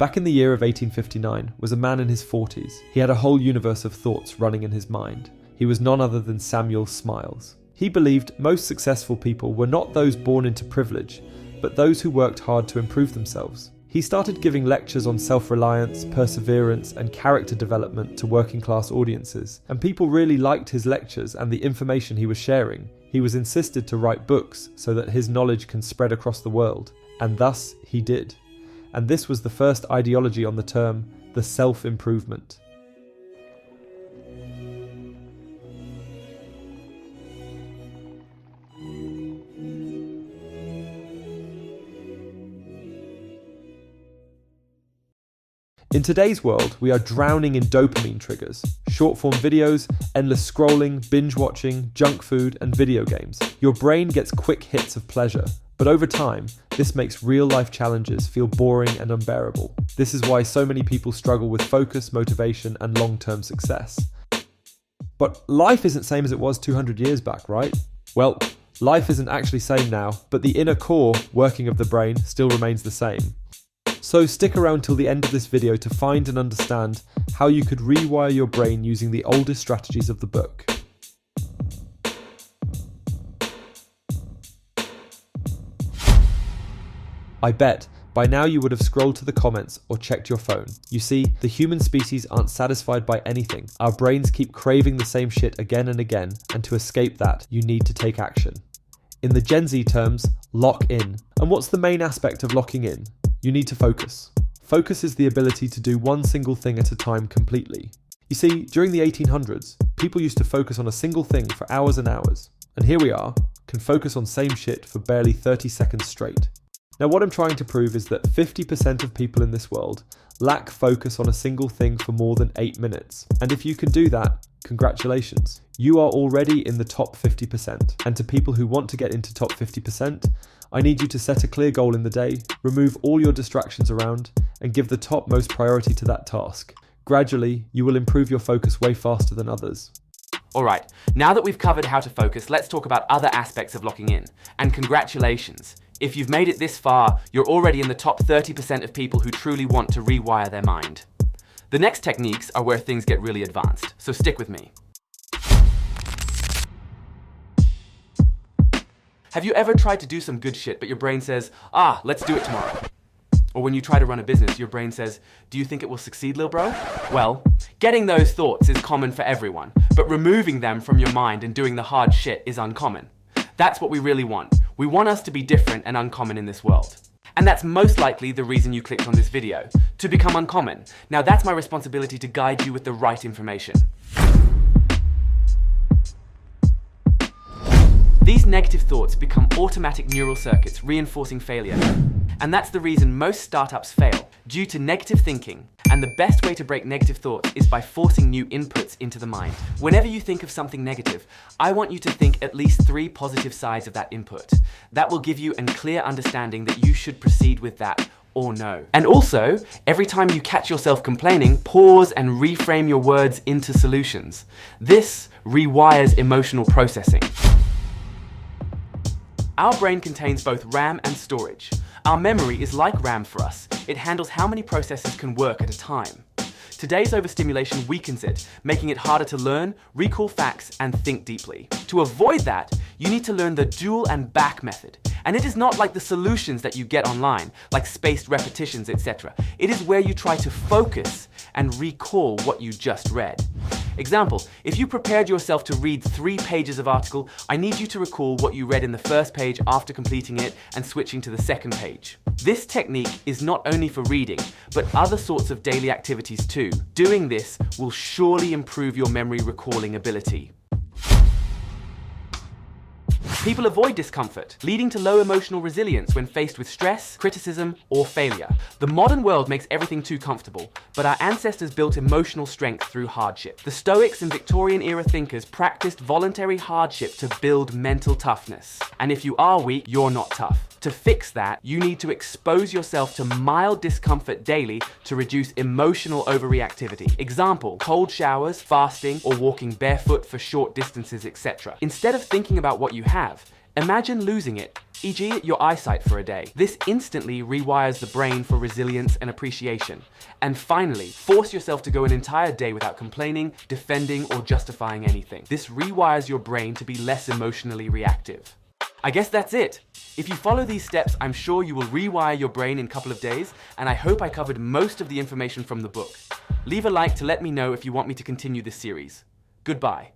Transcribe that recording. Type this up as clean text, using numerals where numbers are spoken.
Back in the year of 1859 was a man in his 40s. He had a whole universe of thoughts running in his mind. He was none other than Samuel Smiles. He believed most successful people were not those born into privilege, but those who worked hard to improve themselves. He started giving lectures on self-reliance, perseverance, and character development to working-class audiences, and people really liked his lectures and the information he was sharing. He was insisted to write books so that his knowledge can spread across the world, and thus he did. And this was the first ideology on the term, the self-improvement. In today's world, we are drowning in dopamine triggers, short-form videos, endless scrolling, binge-watching, junk food, and video games. Your brain gets quick hits of pleasure, but over time, this makes real-life challenges feel boring and unbearable. This is why so many people struggle with focus, motivation, and long-term success. But life isn't the same as it was 200 years back, right? Well, life isn't actually same now, but the inner core working of the brain still remains the same. So stick around till the end of this video to find and understand how you could rewire your brain using the oldest strategies of the book. I bet by now you would have scrolled to the comments or checked your phone. You see, the human species aren't satisfied by anything. Our brains keep craving the same shit again and again, and to escape that, you need to take action. In the Gen Z terms, lock in. And what's the main aspect of locking in? You need to focus. Focus is the ability to do one single thing at a time completely. You see, during the 1800s, people used to focus on a single thing for hours and hours. And here we are, can focus on same shit for barely 30 seconds straight. Now what I'm trying to prove is that 50% of people in this world lack focus on a single thing for more than 8 minutes. And if you can do that, congratulations. You are already in the top 50%. And to people who want to get into top 50%, I need you to set a clear goal in the day, remove all your distractions around, and give the topmost priority to that task. Gradually, you will improve your focus way faster than others. Alright, now that we've covered how to focus, let's talk about other aspects of locking in. And congratulations! If you've made it this far, you're already in the top 30% of people who truly want to rewire their mind. The next techniques are where things get really advanced, so stick with me. Have you ever tried to do some good shit, but your brain says, let's do it tomorrow? Or when you try to run a business, your brain says, do you think it will succeed, lil bro? Well, getting those thoughts is common for everyone, but removing them from your mind and doing the hard shit is uncommon. That's what we really want. We want us to be different and uncommon in this world. And that's most likely the reason you clicked on this video, to become uncommon. Now that's my responsibility to guide you with the right information. These negative thoughts become automatic neural circuits reinforcing failure. And that's the reason most startups fail, due to negative thinking. And the best way to break negative thoughts is by forcing new inputs into the mind. Whenever you think of something negative, I want you to think at least 3 positive sides of that input. That will give you a clear understanding that you should proceed with that or no. And also, every time you catch yourself complaining, pause and reframe your words into solutions. This rewires emotional processing. Our brain contains both RAM and storage. Our memory is like RAM for us. It handles how many processes can work at a time. Today's overstimulation weakens it, making it harder to learn, recall facts, and think deeply. To avoid that, you need to learn the dual and back method. And it is not like the solutions that you get online, like spaced repetitions, etc. It is where you try to focus and recall what you just read. Example, if you prepared yourself to read 3 pages of article, I need you to recall what you read in the first page after completing it and switching to the second page. This technique is not only for reading, but other sorts of daily activities too. Doing this will surely improve your memory recalling ability. People avoid discomfort, leading to low emotional resilience when faced with stress, criticism, or failure. The modern world makes everything too comfortable, but our ancestors built emotional strength through hardship. The Stoics and Victorian-era thinkers practiced voluntary hardship to build mental toughness. And if you are weak, you're not tough. To fix that, you need to expose yourself to mild discomfort daily to reduce emotional overreactivity. Example, cold showers, fasting, or walking barefoot for short distances, etc. Instead of thinking about what you have, imagine losing it e.g. your eyesight for a day. This instantly rewires the brain for resilience and appreciation. And finally, force yourself to go an entire day without complaining, defending, or justifying anything. This rewires your brain to be less emotionally reactive. I guess that's it. If you follow these steps, I'm sure you will rewire your brain in a couple of days, and I hope I covered most of the information from the book. Leave a like to let me know if you want me to continue this series. Goodbye.